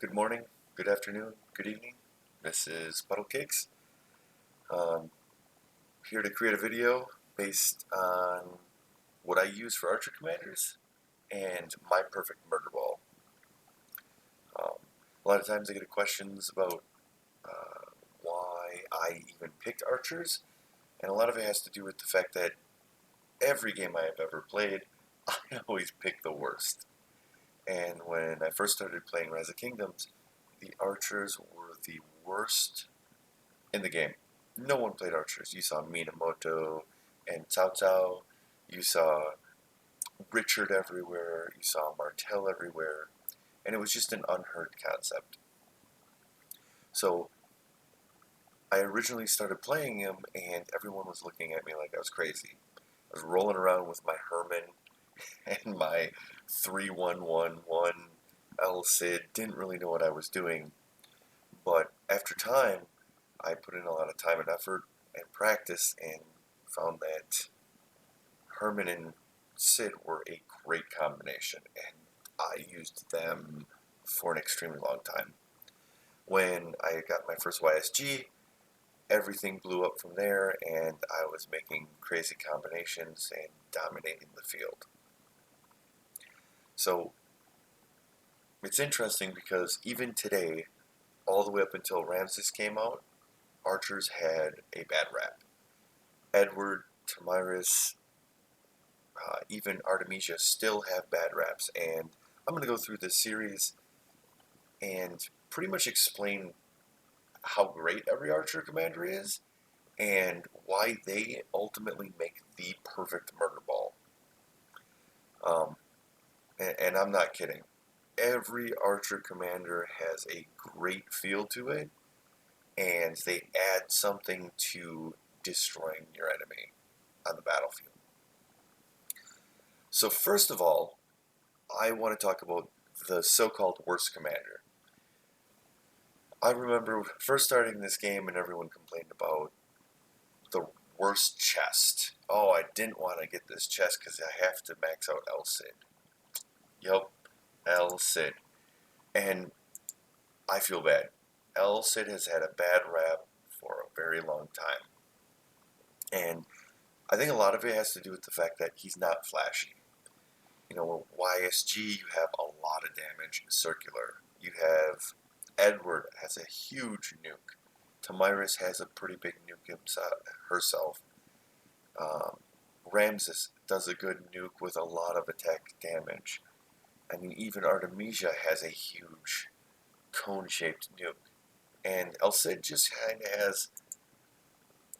Good morning, good afternoon, good evening. This is Puddle Cakes. Um, Here to create a video based on what I use for Archer Commanders and my perfect murder ball. Um, a lot of times I get questions about why I even picked Archers, and a lot of it has to do with the fact that every game I have ever played, I always pick the worst. And when I first started playing Rise of Kingdoms, the Archers were the worst in the game. No one played archers. You saw Minamoto and Cao Cao. You saw Richard everywhere. You saw Martel everywhere. And it was just an unheard concept. So I originally started playing him, and everyone was looking at me like I was crazy. I was rolling around with my Herman and my 3111 El Cid. Didn't really know what I was doing. But after time, I put in a lot of time and effort and practice and found that Herman and Sid were a great combination, and I used them for an extremely long time. When I got my first YSG, everything blew up from there, and I was making crazy combinations and dominating the field. So it's interesting because even today, all the way up until Ramesses came out, archers had a bad rap. Edward, Tamiris, even Artemisia still have bad raps, and I'm going to go through this series and pretty much explain how great every archer commander is and why they ultimately make the perfect murder ball. And I'm not kidding. Every archer commander has a great feel to it, and they add something to destroying your enemy on the battlefield. So first of all, I want to talk about the so-called worst commander. I remember first starting this game and everyone complained about the worst chest. Oh, I didn't want to get this chest because I have to max out El Cid. Yup, El Cid. And I feel bad. El Cid has had a bad rap for a very long time. And I think a lot of it has to do with the fact that he's not flashy. You know, YSG, you have a lot of damage circular. You have Edward has a huge nuke. Tamiris has a pretty big nuke herself. Ramesses does a good nuke with a lot of attack damage. I mean, even Artemisia has a huge cone-shaped nuke. And El Cid just kind of has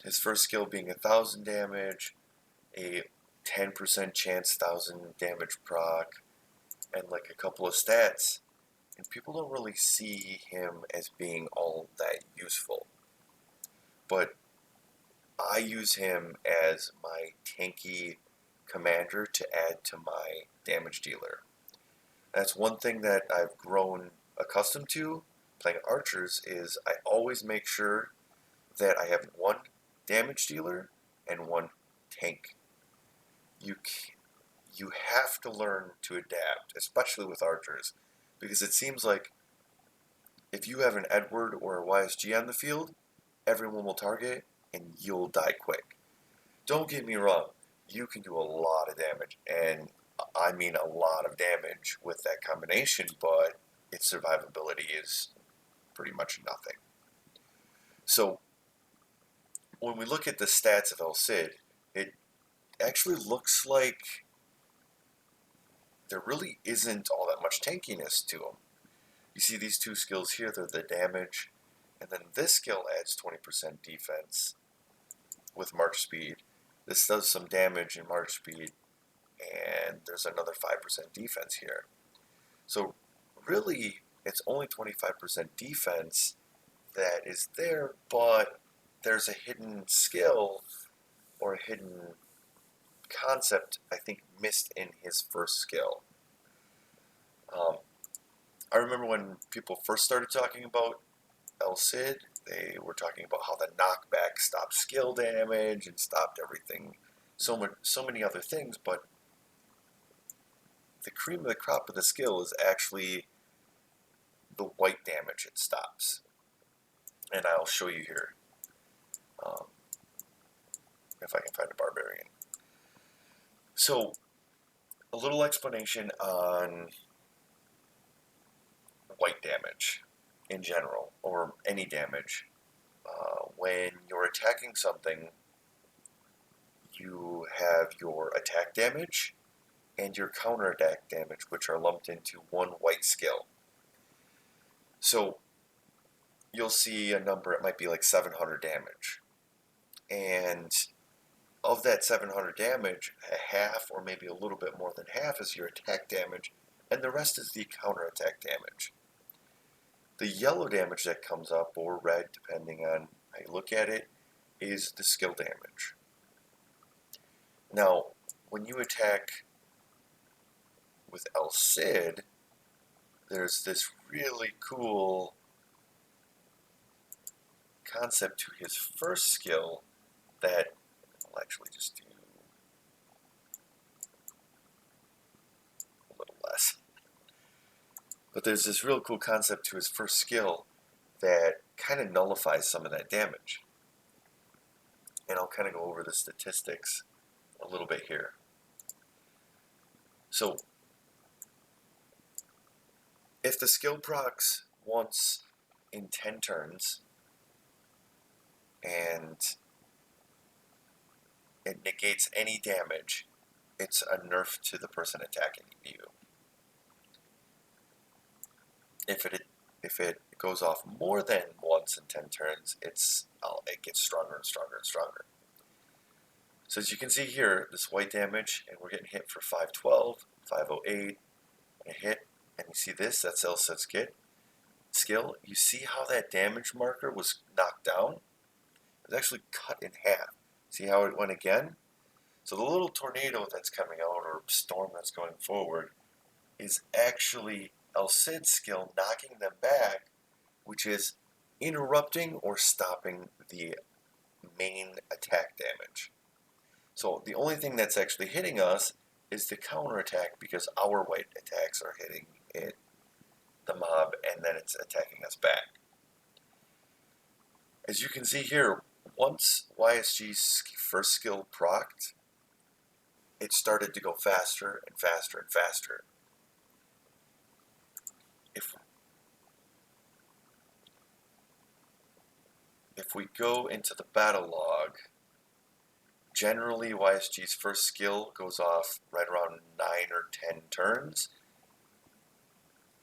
his first skill being 1,000 damage, a 10% chance 1,000 damage proc, and like a couple of stats. And people don't really see him as being all that useful. But I use him as my tanky commander to add to my damage dealer. That's one thing that I've grown accustomed to playing archers is I always make sure that I have one damage dealer and one tank. You have to learn to adapt, especially with archers, because it seems like if you have an Edward or a YSG on the field, everyone will target and you'll die quick. Don't get me wrong, you can do a lot of damage, and I mean a lot of damage with that combination, but its survivability is pretty much nothing. So when we look at the stats of El Cid, it actually looks like there really isn't all that much tankiness to him. You see these two skills here, they're the damage, and then this skill adds 20% defense with March Speed. This does some damage in March Speed, and there's another 5% defense here. So really, it's only 25% defense that is there, but there's a hidden skill or a hidden concept, I think, missed in his first skill. I remember when people first started talking about El Cid, they were talking about how the knockback stopped skill damage and stopped everything, so many other things, but the cream of the crop of the skill is actually the white damage, it stops. And I'll show you here, if I can find a barbarian. So, a little explanation on white damage in general, or any damage. When you're attacking something, you have your attack damage and your counter attack damage, which are lumped into one white skill. So you'll see a number, it might be like 700 damage. And of that 700 damage, a half or maybe a little bit more than half is your attack damage, and the rest is the counter attack damage. The yellow damage that comes up, or red depending on how you look at it, is the skill damage. Now, when you attack with El Cid, there's this really cool concept to his first skill that I'll actually just do a little less. But there's this real cool concept to his first skill that kind of nullifies some of that damage. And I'll kind of go over the statistics a little bit here. So, if the skill procs once in 10 turns, and it negates any damage, it's a nerf to the person attacking you. If it goes off more than once in 10 turns, it gets stronger and stronger and stronger. So as you can see here, this white damage, and we're getting hit for 512, 508, a hit, and you see this, that's El Cid's skill. You see how that damage marker was knocked down? It was actually cut in half. See how it went again? So the little tornado that's coming out, or storm that's going forward, is actually El Cid's skill knocking them back, which is interrupting or stopping the main attack damage. So the only thing that's actually hitting us is the counterattack, because our white attacks are hitting the mob, and then it's attacking us back. As you can see here, once YSG's first skill procced, it started to go faster and faster and faster. If we go into the battle log, generally YSG's first skill goes off right around 9 or 10 turns,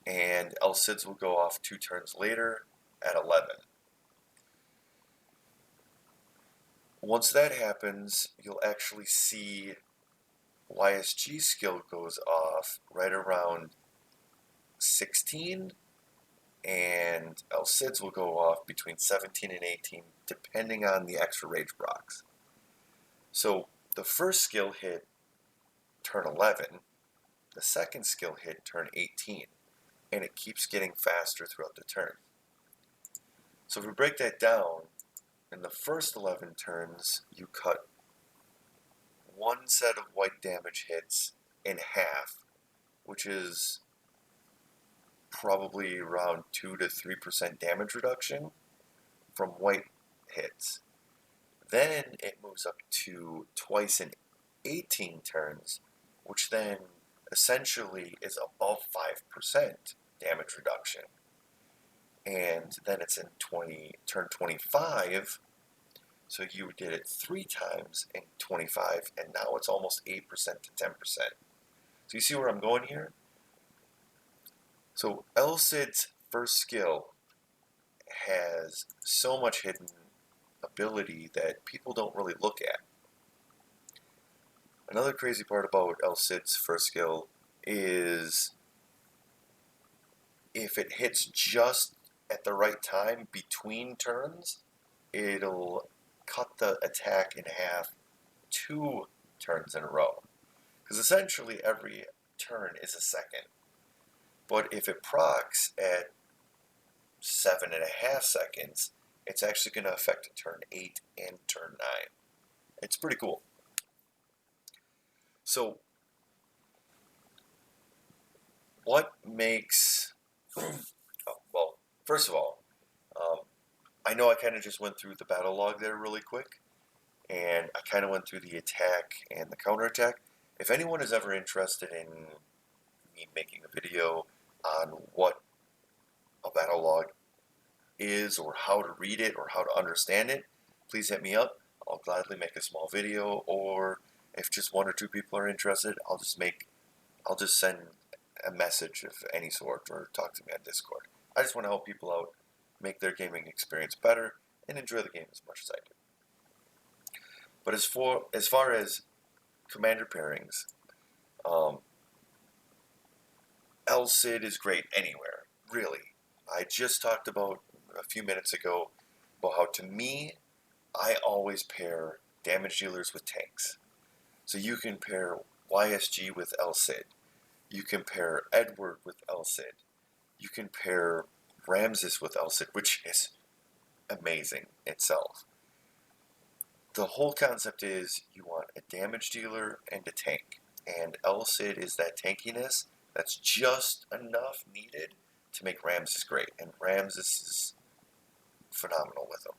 and El Cid's will go off 2 turns later at 11. Once that happens, you'll actually see YSG's skill goes off right around 16, and El Cid's will go off between 17 and 18, depending on the extra rage procs. So the first skill hit turn 11, the second skill hit turn 18, and it keeps getting faster throughout the turn. So if we break that down, in the first 11 turns, you cut one set of white damage hits in half, which is probably around 2 to 3% damage reduction from white hits. Then it moves up to twice in 18 turns, which then essentially is above 5% damage reduction. And then it's in turn 25, so you did it 3 times in 25, and now it's almost 8% to 10%. So you see where I'm going here? So El Cid's first skill has so much hidden ability that people don't really look at. Another crazy part about El Cid's first skill is if it hits just at the right time between turns, it'll cut the attack in half 2 turns in a row. Because essentially every turn is a second. But if it procs at 7.5 seconds, it's actually going to affect turn 8 and turn 9. It's pretty cool. So, what makes... First of all, I know I kind of just went through the battle log there really quick, and I kind of went through the attack and the counterattack. If anyone is ever interested in me making a video on what a battle log is or how to read it or how to understand it, please hit me up. I'll gladly make a small video, or if just one or two people are interested, I'll just send a message of any sort or talk to me on Discord. I just want to help people out, make their gaming experience better, and enjoy the game as much as I do. But as far as commander pairings, El Cid is great anywhere, really. I just talked about a few minutes ago about how, to me, I always pair damage dealers with tanks. So you can pair YSG with El Cid. You can pair Edward with El Cid. You can pair Ramesses with El Cid, which is amazing itself. The whole concept is you want a damage dealer and a tank. And El Cid is that tankiness that's just enough needed to make Ramesses great. And Ramesses is phenomenal with them.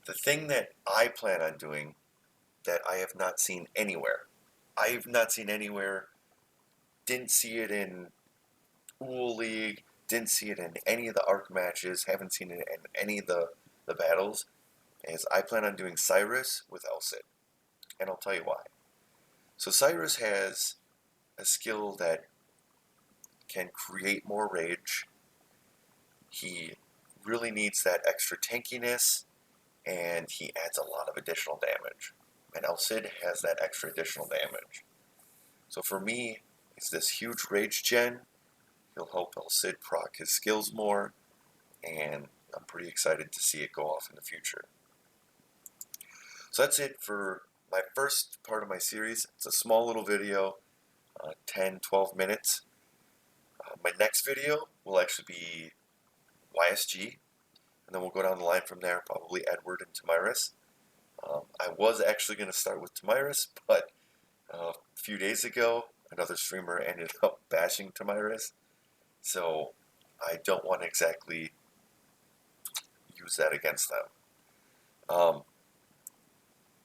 The thing that I plan on doing that I have not seen anywhere, didn't see it in Uul League, didn't see it in any of the ARC matches, haven't seen it in any of the battles, is I plan on doing Cyrus with El Cid. And I'll tell you why. So Cyrus has a skill that can create more rage. He really needs that extra tankiness, and he adds a lot of additional damage. And El Cid has that extra additional damage. So for me, it's this huge rage gen. He'll help El Cid proc his skills more, and I'm pretty excited to see it go off in the future. So that's it for my first part of my series. It's a small little video, 10, 12 minutes. My next video will actually be YSG, and then we'll go down the line from there, probably Edward and Tamiris. I was actually going to start with Tamiris, but a few days ago, another streamer ended up bashing Tamiris, so I don't want to exactly use that against them.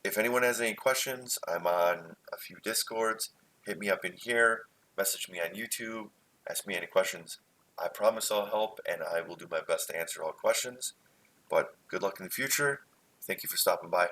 If anyone has any questions, I'm on a few Discords. Hit me up in here, message me on YouTube, ask me any questions. I promise I'll help, and I will do my best to answer all questions. But good luck in the future. Thank you for stopping by.